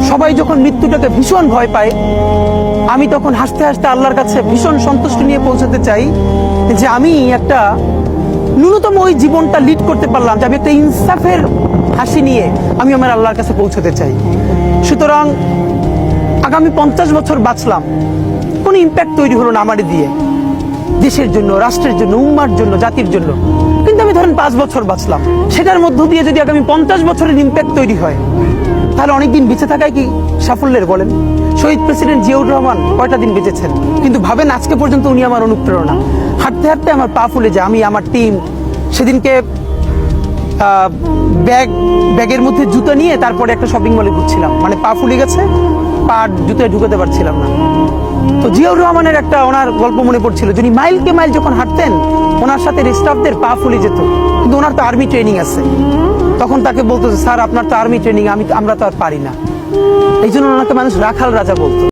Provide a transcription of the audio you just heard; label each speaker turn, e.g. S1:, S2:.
S1: সবাই যখন মৃত্যুটাকে ভীষণ ভয় পায়, আমি তখন হাসতে হাসতে আল্লাহর কাছে ভীষণ সন্তুষ্টি নিয়ে পৌঁছাতে চাই যে আমি একটা ন্যূনতম ওই জীবনটা লিড করতে পারলাম, যে আমি একটা ইনসাফের হাসি নিয়ে আমি আমার আল্লাহর কাছে পৌঁছাতে চাই। সুতরাং আগামী 50 বছর বাঁচলাম, কোনো ইম্প্যাক্ট তৈরি হলো না আমারই দিয়ে, দেশের জন্য, রাষ্ট্রের জন্য, উম্মার জন্য, জাতির জন্য। কিন্তু আমি ধরেন 5 বছর বাঁচলাম, সেটার মধ্য দিয়ে যদি আগামী 50 বছরের ইম্প্যাক্ট তৈরি হয়, তাহলে অনেকদিন বেঁচে থাকায় কি সাফল্যের বলেন? শহীদ প্রেসিডেন্ট জিয়াউর রহমান কয়টা দিন বেঁচেছেন, কিন্তু ভাবেন আজকে পর্যন্ত উনি আমার অনুপ্রেরণা। হাঁটতে হাঁটতে আমার পা ফুলে যায়, আমি আমার টিম সেদিনকে ব্যাগের মধ্যে জুতো নিয়ে তারপরে একটা শপিং মলে ঘুরছিলাম, মানে পা ফুলে গেছে, পা জুতোয় ঢুকাতে পারছিলাম না। তো জিয়াউর রহমানের একটা ওনার গল্প মনে পড়ছিল, যিনি মাইলকে মাইল যখন হাঁটতেন ওনার সাথে স্টাফদের পা ফুলে যেত, কিন্তু ওনার তো আর্মি ট্রেনিং আছে। তখন তাকে বলতো, স্যার আপনার তো আর্মি ট্রেনিং, আমরা তো আর পারি না। এই জন্য ওনাকে মানুষ রাখাল রাজা বলতো।